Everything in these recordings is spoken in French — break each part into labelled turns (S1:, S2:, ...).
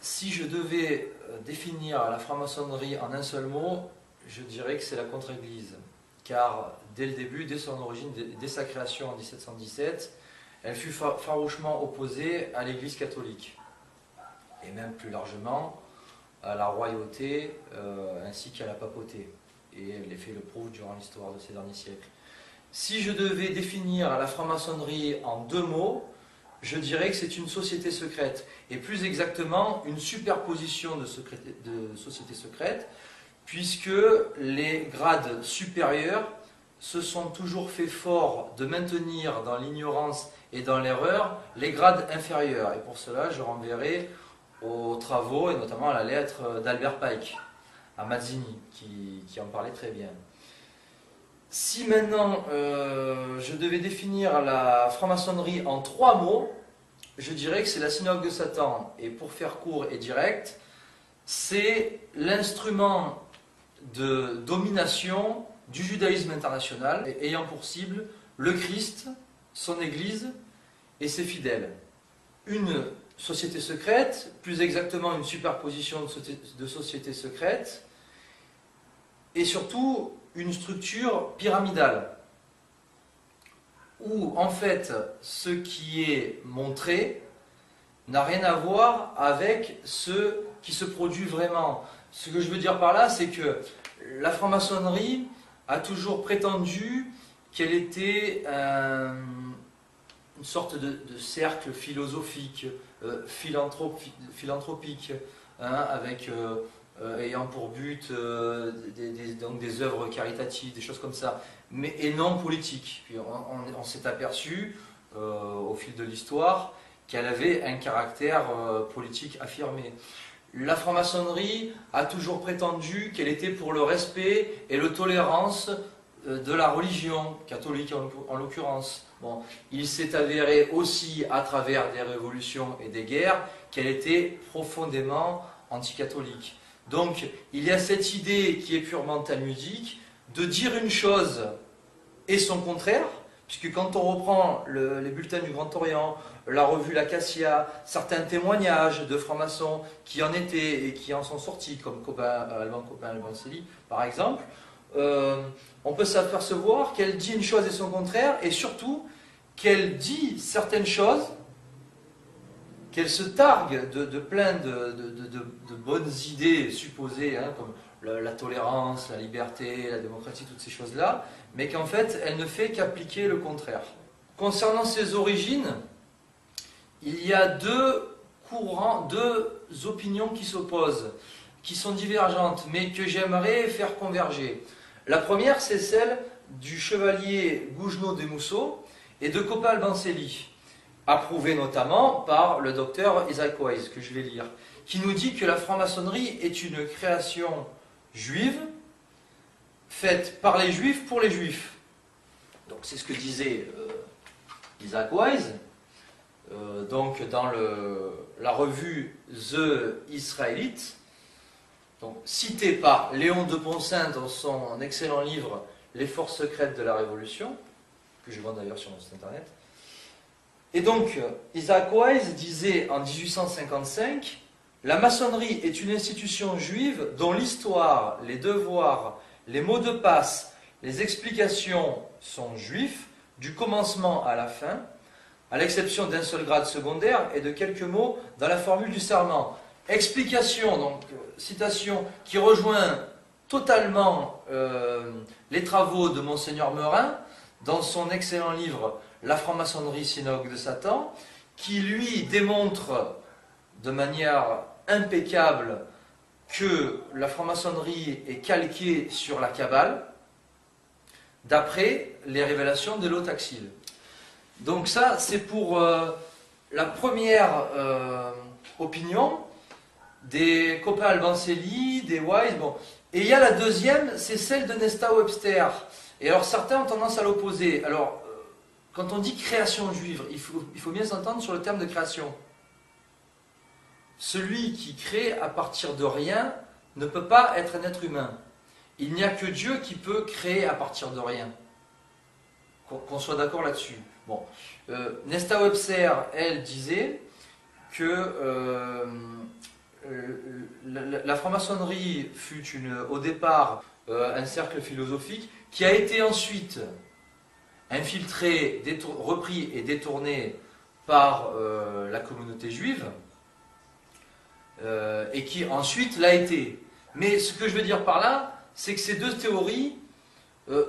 S1: Si je devais définir la franc-maçonnerie en un seul mot, je dirais que c'est la contre-église. Car dès le début, dès son origine, dès sa création en 1717, elle fut farouchement opposée à l'Église catholique. Et même plus largement à la royauté ainsi qu'à la papauté. Et les faits le prouvent durant l'histoire de ces derniers siècles. Si je devais définir la franc-maçonnerie en deux mots, je dirais que c'est une société secrète, et plus exactement une superposition de sociétés secrètes, puisque les grades supérieurs se sont toujours fait fort de maintenir dans l'ignorance et dans l'erreur les grades inférieurs. Et pour cela, je renverrai aux travaux, et notamment à la lettre d'Albert Pike, à Mazzini, qui en parlait très bien. Si maintenant je devais définir la franc-maçonnerie en trois mots, je dirais que c'est la synagogue de Satan. Et pour faire court et direct, c'est l'instrument de domination du judaïsme international, ayant pour cible le Christ, son Église et ses fidèles. Une société secrète, plus exactement une superposition de sociétés secrètes, et surtout une structure pyramidale, où en fait ce qui est montré n'a rien à voir avec ce qui se produit vraiment. Ce que je veux dire par là, c'est que la franc-maçonnerie a toujours prétendu qu'elle était une sorte de cercle philosophique, philanthropique, avec ayant pour but donc des œuvres caritatives, des choses comme ça, et non politique. Puis on s'est aperçu au fil de l'histoire qu'elle avait un caractère politique affirmé. La franc-maçonnerie a toujours prétendu qu'elle était pour le respect et la tolérance de la religion, catholique en l'occurrence. Bon, il s'est avéré aussi à travers des révolutions et des guerres qu'elle était profondément anticatholique. Donc il y a cette idée qui est purement talmudique de dire une chose et son contraire, puisque quand on reprend les bulletins du Grand Orient, la revue L'Acacia, certains témoignages de francs-maçons qui en étaient et qui en sont sortis, comme Alban Copain-Albancelli par exemple, on peut s'apercevoir qu'elle dit une chose et son contraire, et surtout qu'elle dit certaines choses, qu'elle se targue de plein de bonnes idées supposées, hein, comme la tolérance, la liberté, la démocratie, toutes ces choses-là, mais qu'en fait, elle ne fait qu'appliquer le contraire. Concernant ses origines, il y a deux opinions qui s'opposent, qui sont divergentes, mais que j'aimerais faire converger. La première, c'est celle du chevalier Gougenot des Mousseaux et de Copain-Albancelli, approuvé notamment par le docteur Isaac Wise, que je vais lire, qui nous dit que la franc-maçonnerie est une création juive, faite par les juifs pour les juifs. Donc c'est ce que disait Isaac Wise, donc dans la revue The Israelite, donc cité par Léon de Poncin dans son excellent livre Les forces secrètes de la Révolution, que je vends d'ailleurs sur mon site internet. Et donc, Isaac Wise disait en 1855, « La maçonnerie est une institution juive dont l'histoire, les devoirs, les mots de passe, les explications sont juifs, du commencement à la fin, à l'exception d'un seul grade secondaire et de quelques mots dans la formule du serment. » Explication, donc citation, qui rejoint totalement les travaux de Monseigneur Meurin dans son excellent livre La franc-maçonnerie, synagogue de Satan, qui lui démontre de manière impeccable que la franc-maçonnerie est calquée sur la Kabbale, d'après les révélations de l'Otaxile. Donc ça, c'est pour la première opinion des Copain-Albancelli, des Wise, bon. Et il y a la deuxième, c'est celle de Nesta Webster. Et alors certains ont tendance à l'opposer. Alors, quand on dit création juive, il faut bien s'entendre sur le terme de création. Celui qui crée à partir de rien ne peut pas être un être humain. Il n'y a que Dieu qui peut créer à partir de rien. Qu'on soit d'accord là-dessus. Bon. Nesta Webster, elle, disait que la franc-maçonnerie fut au départ un cercle philosophique qui a été ensuite infiltré, repris et détourné par la communauté juive, et qui ensuite l'a été. Mais ce que je veux dire par là, c'est que ces deux théories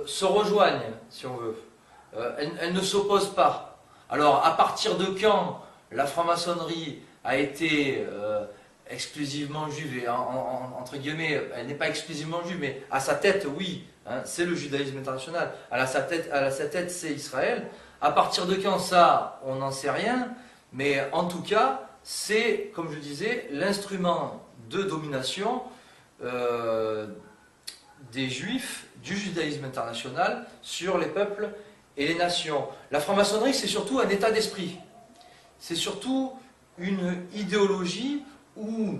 S1: se rejoignent, si on veut. Elles ne s'opposent pas. Alors, à partir de quand la franc-maçonnerie a été exclusivement juive, et entre guillemets, elle n'est pas exclusivement juive, mais à sa tête, oui, hein, c'est le judaïsme international, à sa tête, c'est Israël. À partir de quand ça, on n'en sait rien, mais en tout cas, c'est, comme je disais, l'instrument de domination des juifs, du judaïsme international, sur les peuples et les nations. La franc-maçonnerie, c'est surtout un état d'esprit. C'est surtout une idéologie où,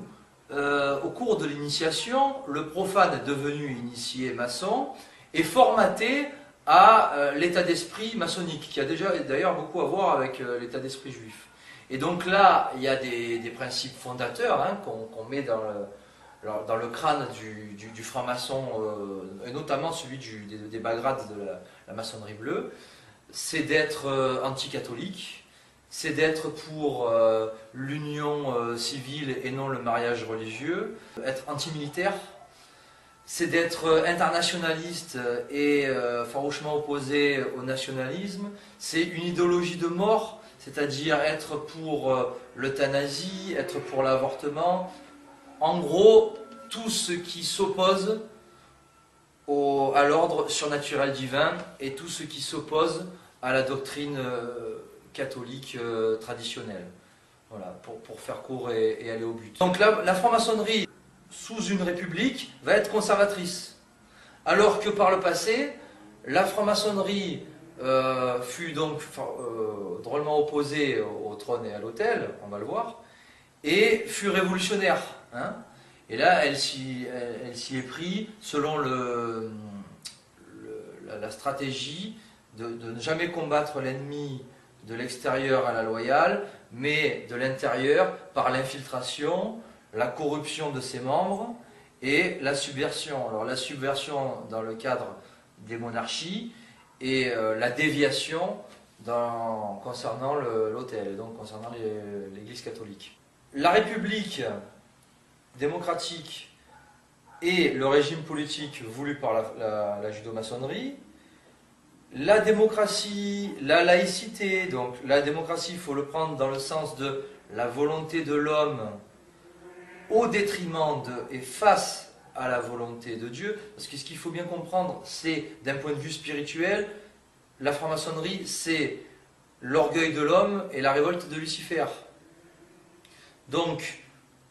S1: au cours de l'initiation, le profane devenu initié maçon est formaté à l'état d'esprit maçonnique, qui a déjà d'ailleurs beaucoup à voir avec l'état d'esprit juif. Et donc là, il y a des principes fondateurs hein, qu'on met dans le crâne du franc-maçon, et notamment celui des bas grades de la maçonnerie bleue. C'est d'être anti-catholique, c'est d'être pour l'union civile et non le mariage religieux, être anti-militaire, c'est d'être internationaliste et farouchement opposé au nationalisme, c'est une idéologie de mort, c'est-à-dire être pour l'euthanasie, être pour l'avortement, en gros, tout ce qui s'oppose à l'ordre surnaturel divin et tout ce qui s'oppose à la doctrine catholique traditionnelle. Voilà, pour faire court et aller au but. Donc la franc-maçonnerie, sous une république, va être conservatrice. Alors que par le passé, la franc-maçonnerie fut donc drôlement opposée au trône et à l'autel, on va le voir, et fut révolutionnaire. Hein. Et là, elle s'y est pris selon la stratégie de ne jamais combattre l'ennemi de l'extérieur à la loyale, mais de l'intérieur par l'infiltration, la corruption de ses membres et la subversion. Alors la subversion dans le cadre des monarchies et la déviation concernant l'autel, donc concernant l'Église catholique. La République démocratique et le régime politique voulu par la judo-maçonnerie, la démocratie, la laïcité, donc la démocratie, il faut le prendre dans le sens de la volonté de l'homme au détriment et face à la volonté de Dieu, parce que ce qu'il faut bien comprendre, c'est d'un point de vue spirituel, la franc-maçonnerie, c'est l'orgueil de l'homme et la révolte de Lucifer. Donc,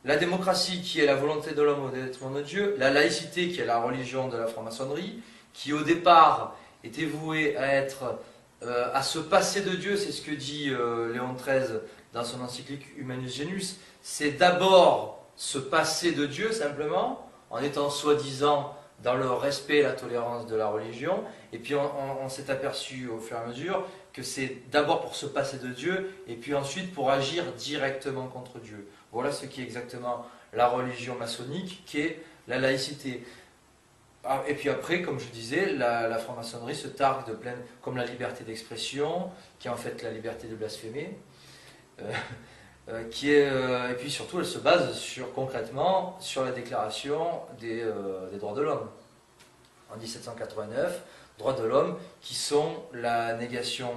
S1: la démocratie qui est la volonté de l'homme au détriment de Dieu, la laïcité qui est la religion de la franc-maçonnerie, qui au départ était vouée à se passer de Dieu, c'est ce que dit Léon XIII dans son encyclique Humanus Genus, c'est d'abord se passer de Dieu simplement, en étant soi-disant dans le respect et la tolérance de la religion, et puis on s'est aperçu au fur et à mesure que c'est d'abord pour se passer de Dieu, et puis ensuite pour agir directement contre Dieu. Voilà ce qui est exactement la religion maçonnique, qui est la laïcité. Et puis après, comme je disais, la franc-maçonnerie se targue de plein, comme la liberté d'expression, qui est en fait la liberté de blasphémer, et puis surtout elle se base concrètement sur la déclaration des droits de l'homme. En 1789, droits de l'homme qui sont la négation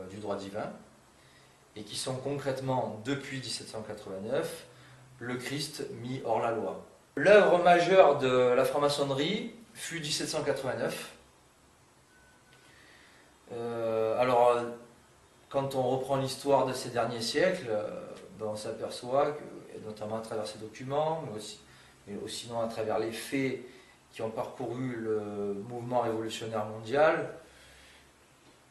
S1: du droit divin, et qui sont concrètement, depuis 1789, le Christ mis hors la loi. L'œuvre majeure de la franc-maçonnerie fut 1789. Alors, quand on reprend l'histoire de ces derniers siècles, on s'aperçoit, notamment à travers ces documents, mais aussi sinon à travers les faits qui ont parcouru le mouvement révolutionnaire mondial,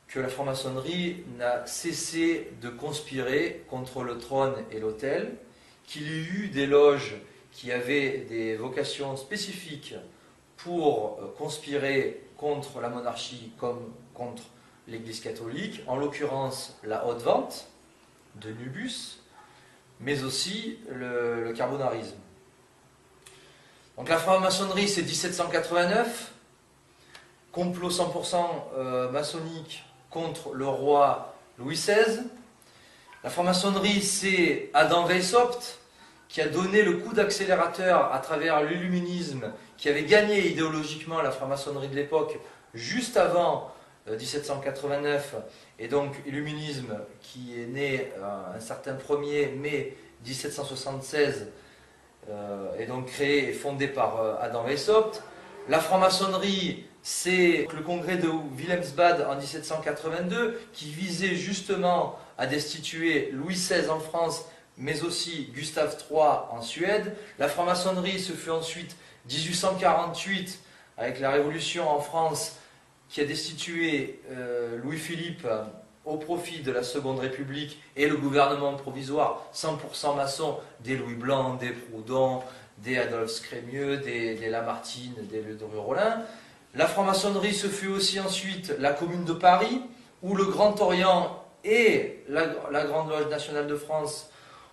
S1: que la franc-maçonnerie n'a cessé de conspirer contre le trône et l'autel, qu'il y eut des loges qui avaient des vocations spécifiques pour conspirer contre la monarchie comme contre l'Église catholique, en l'occurrence la Haute Vente de Nubus, mais aussi le carbonarisme. Donc la franc-maçonnerie, c'est 1789, complot 100% maçonnique contre le roi Louis XVI. La franc-maçonnerie, c'est Adam Weishaupt, qui a donné le coup d'accélérateur à travers l'illuminisme, qui avait gagné idéologiquement la franc-maçonnerie de l'époque, juste avant 1789, et donc illuminisme qui est né un certain 1er mai 1776, et donc créé et fondé par Adam Weishaupt. La franc-maçonnerie, c'est le congrès de Wilhelmsbad en 1782, qui visait justement à destituer Louis XVI en France, mais aussi Gustave III en Suède. La franc-maçonnerie se fut ensuite 1848, avec la Révolution en France, qui a destitué Louis-Philippe au profit de la Seconde République et le gouvernement provisoire 100% maçon, des Louis Blanc, des Proudhon, des Adolphe Scrémieux, des Lamartine, des Ledru-Rollin. La franc-maçonnerie se fut aussi ensuite la Commune de Paris, où le Grand Orient et la Grande Loge nationale de France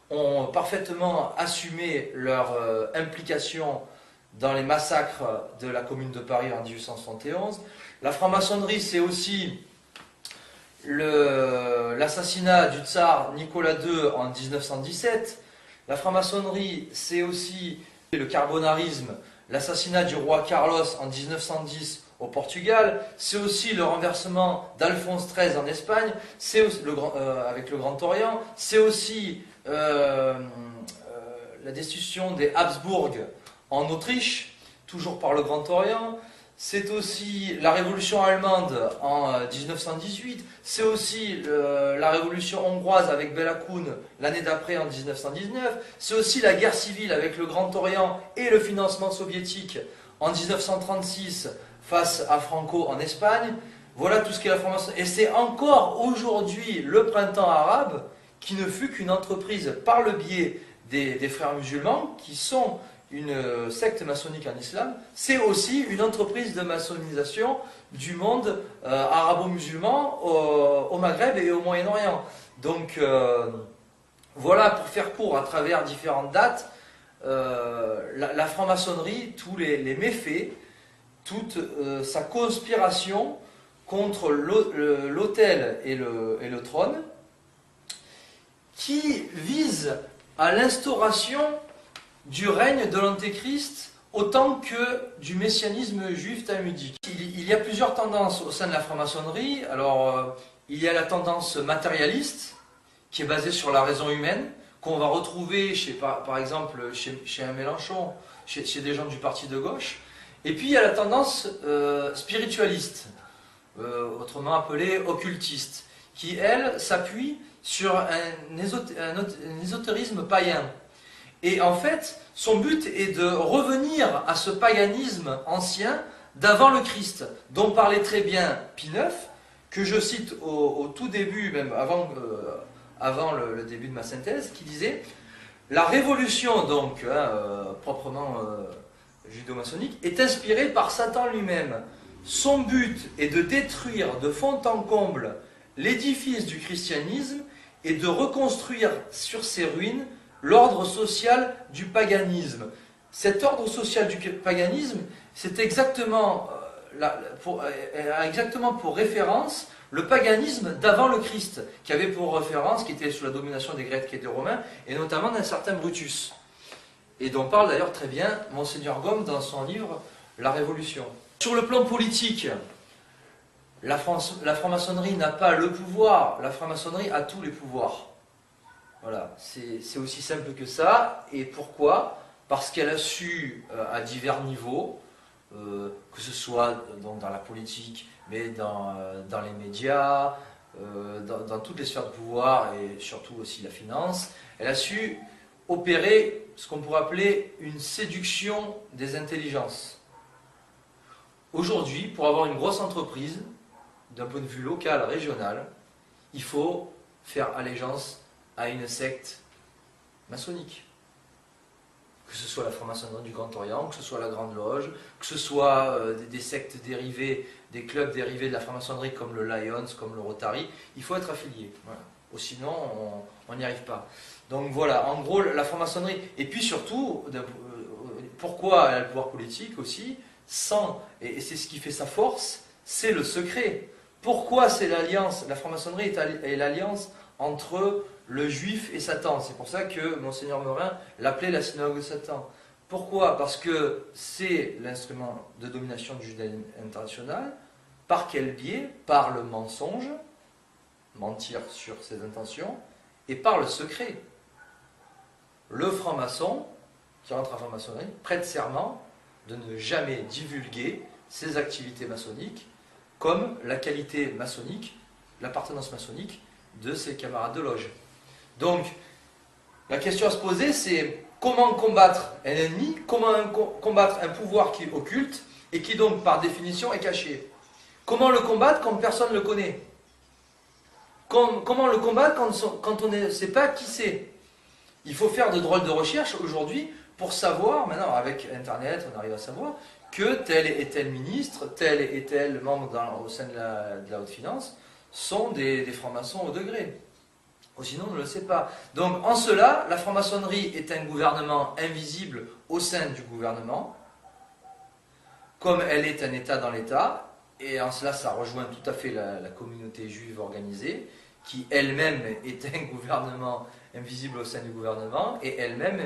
S1: ont parfaitement assumé leur implication dans les massacres de la Commune de Paris en 1871. La franc-maçonnerie, c'est aussi l'assassinat du tsar Nicolas II en 1917. La franc-maçonnerie, c'est aussi le carbonarisme, l'assassinat du roi Carlos en 1910 au Portugal. C'est aussi le renversement d'Alphonse XIII en Espagne, c'est avec le Grand Orient. C'est aussi la destitution des Habsbourg en Autriche, toujours par le Grand Orient. C'est aussi la révolution allemande en 1918. C'est aussi la révolution hongroise avec Béla Kun l'année d'après en 1919. C'est aussi la guerre civile avec le Grand Orient et le financement soviétique en 1936 face à Franco en Espagne. Voilà tout ce qu'est la franc-maçonnerie. Et c'est encore aujourd'hui le printemps arabe qui ne fut qu'une entreprise par le biais des frères musulmans qui sont une secte maçonnique en islam. C'est aussi une entreprise de maçonnisation du monde arabo-musulman au Maghreb et au Moyen-Orient. Donc voilà, pour faire court à travers différentes dates, la franc-maçonnerie, tous les méfaits, toute sa conspiration contre l'autel et le trône, qui vise à l'instauration du règne de l'Antéchrist autant que du messianisme juif talmudique. Il y a plusieurs tendances au sein de la franc-maçonnerie. Alors, il y a la tendance matérialiste, qui est basée sur la raison humaine, qu'on va retrouver par exemple chez un Mélenchon, chez des gens du parti de gauche. Et puis il y a la tendance spiritualiste, autrement appelée occultiste, qui elle s'appuie sur un ésotérisme païen. Et en fait, son but est de revenir à ce paganisme ancien d'avant le Christ, dont parlait très bien Pie IX, que je cite au tout début, même avant le début de ma synthèse, qui disait « La révolution, donc, proprement judo-maçonnique, est inspirée par Satan lui-même. Son but est de détruire de fond en comble l'édifice du christianisme et de reconstruire sur ses ruines l'ordre social du paganisme. » Cet ordre social du paganisme, c'est exactement pour référence le paganisme d'avant le Christ, qui avait pour référence, qui était sous la domination des Grecs et des Romains, et notamment d'un certain Brutus. Et dont parle d'ailleurs très bien Monseigneur Gaume dans son livre « La Révolution ». Sur le plan politique, la franc-maçonnerie n'a pas le pouvoir, la franc-maçonnerie a tous les pouvoirs. Voilà, c'est aussi simple que ça. Et pourquoi? Parce qu'elle a su, à divers niveaux, que ce soit donc dans la politique, mais dans les médias, dans toutes les sphères de pouvoir et surtout aussi la finance, elle a su opérer ce qu'on pourrait appeler une séduction des intelligences. Aujourd'hui, pour avoir une grosse entreprise, d'un point de vue local, régional, il faut faire allégeance à une secte maçonnique. Que ce soit la franc-maçonnerie du Grand Orient, que ce soit la Grande Loge, que ce soit des sectes dérivées, des clubs dérivés de la franc-maçonnerie comme le Lions, comme le Rotary, il faut être affilié. Voilà. sinon on n'y arrive pas. Donc voilà, en gros, la franc-maçonnerie, et puis surtout, pourquoi elle a le pouvoir politique aussi, et c'est ce qui fait sa force, c'est le secret. Pourquoi c'est l'alliance, la franc-maçonnerie est l'alliance entre le juif et Satan. C'est pour ça que Monseigneur Meurin l'appelait la synagogue de Satan. Pourquoi? Parce que c'est l'instrument de domination du judaïsme international. Par quel biais? Par le mensonge, mentir sur ses intentions, et par le secret. Le franc-maçon, qui rentre en franc-maçonnerie, prête serment de ne jamais divulguer ses activités maçonniques, comme la qualité maçonnique, l'appartenance maçonnique de ses camarades de loge. Donc, la question à se poser, c'est comment combattre un ennemi, comment combattre un pouvoir qui est occulte et qui donc, par définition, est caché. Comment le combattre quand personne ne le connaît? Comment le combattre quand on ne sait pas qui c'est? Il faut faire de drôles de recherches aujourd'hui pour savoir, maintenant avec Internet, on arrive à savoir que tel et tel ministre, tel et tel membre au sein de la haute finance sont des francs-maçons au degré. Ou sinon, on ne le sait pas. Donc, en cela, la franc-maçonnerie est un gouvernement invisible au sein du gouvernement, comme elle est un État dans l'État, et en cela, ça rejoint tout à fait la communauté juive organisée, qui elle-même est un gouvernement invisible au sein du gouvernement, et elle-même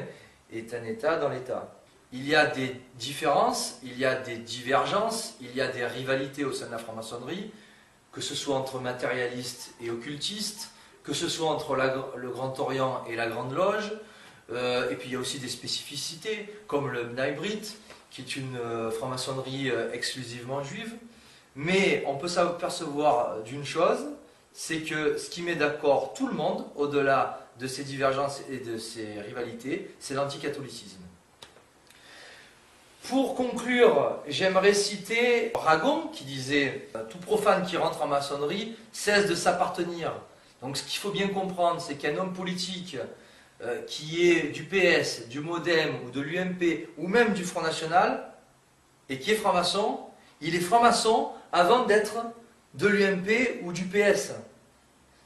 S1: est un État dans l'État. Il y a des différences, il y a des divergences, il y a des rivalités au sein de la franc-maçonnerie, que ce soit entre matérialistes et occultistes, que ce soit entre le Grand Orient et la Grande Loge, et puis il y a aussi des spécificités, comme le Bnai Brit, qui est une franc-maçonnerie exclusivement juive. Mais on peut s'apercevoir d'une chose, c'est que ce qui met d'accord tout le monde, au-delà de ces divergences et de ces rivalités, c'est l'anticatholicisme. Pour conclure, j'aimerais citer Ragon qui disait « Tout profane qui rentre en maçonnerie cesse de s'appartenir ». Donc ce qu'il faut bien comprendre, c'est qu'un homme politique qui est du PS, du MoDem ou de l'UMP ou même du Front National et qui est franc-maçon, il est franc-maçon avant d'être de l'UMP ou du PS.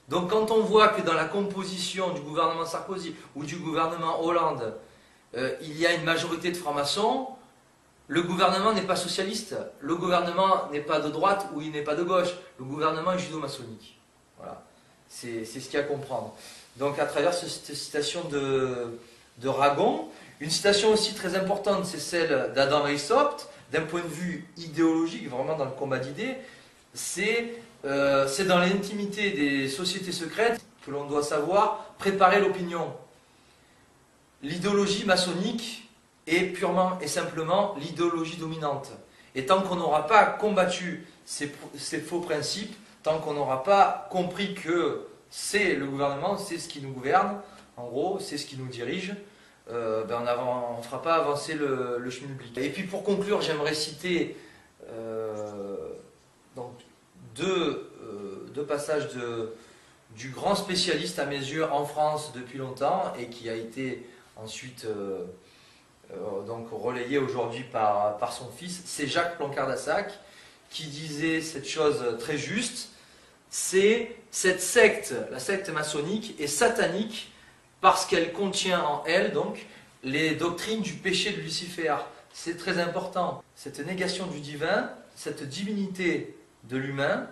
S1: Donc quand on voit que dans la composition du gouvernement Sarkozy ou du gouvernement Hollande, il y a une majorité de francs-maçons, le gouvernement n'est pas socialiste, le gouvernement n'est pas de droite ou il n'est pas de gauche, le gouvernement est judo-maçonnique. Voilà, c'est ce qu'il y a à comprendre. Donc à travers cette citation de Ragon, une citation aussi très importante, c'est celle d'Adam Weishaupt, d'un point de vue idéologique, vraiment dans le combat d'idées, c'est dans l'intimité des sociétés secrètes que l'on doit savoir préparer l'opinion. L'idéologie maçonnique est purement et simplement l'idéologie dominante. Et tant qu'on n'aura pas combattu ces faux principes, tant qu'on n'aura pas compris que c'est le gouvernement, c'est ce qui nous gouverne, en gros, c'est ce qui nous dirige, on ne fera pas avancer le schmilblick. Et puis pour conclure, j'aimerais citer donc deux passages du grand spécialiste à mes yeux en France depuis longtemps et qui a été ensuite donc relayé aujourd'hui par son fils, c'est Jacques Plancard-Dassac qui disait cette chose très juste, c'est cette secte, la secte maçonnique est satanique parce qu'elle contient en elle donc les doctrines du péché de Lucifer. C'est très important, cette négation du divin, cette divinité de l'humain,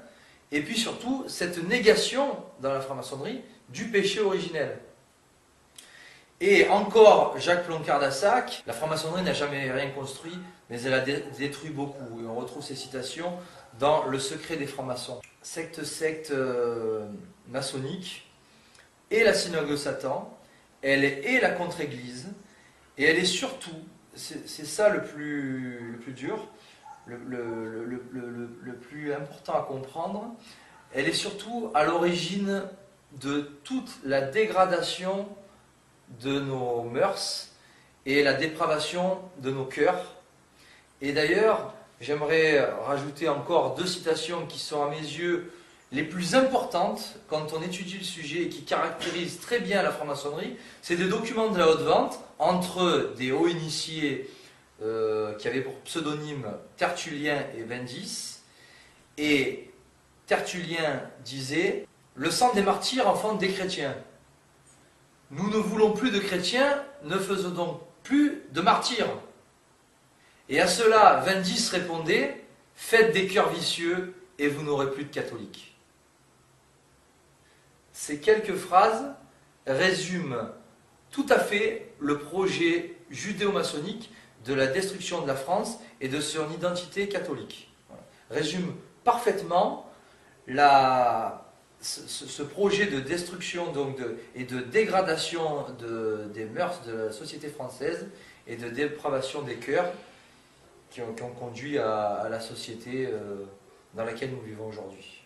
S1: et puis surtout cette négation dans la franc-maçonnerie du péché originel. Et encore, Jacques Plancard-Dassac, la franc-maçonnerie n'a jamais rien construit, mais elle a détruit beaucoup. Et on retrouve ces citations dans Le secret des francs-maçons. Secte maçonnique et la synagogue de Satan, elle est la contre-église, et elle est surtout, c'est ça le plus dur, le plus important à comprendre, elle est surtout à l'origine de toute la dégradation de nos mœurs et la dépravation de nos cœurs. Et d'ailleurs, j'aimerais rajouter encore deux citations qui sont à mes yeux les plus importantes quand on étudie le sujet et qui caractérisent très bien la franc-maçonnerie. C'est des documents de la haute vente entre des hauts initiés qui avaient pour pseudonyme Tertullien et Bendis. Et Tertullien disait le sang des martyrs enfante des chrétiens. Nous ne voulons plus de chrétiens, ne faisons donc plus de martyrs. Et à cela, 20 répondait, faites des cœurs vicieux et vous n'aurez plus de catholiques. Ces quelques phrases résument tout à fait le projet judéo-maçonnique de la destruction de la France et de son identité catholique. Voilà. Résume parfaitement ce projet de destruction et de dégradation des mœurs de la société française et de dépravation des cœurs qui ont conduit à la société dans laquelle nous vivons aujourd'hui.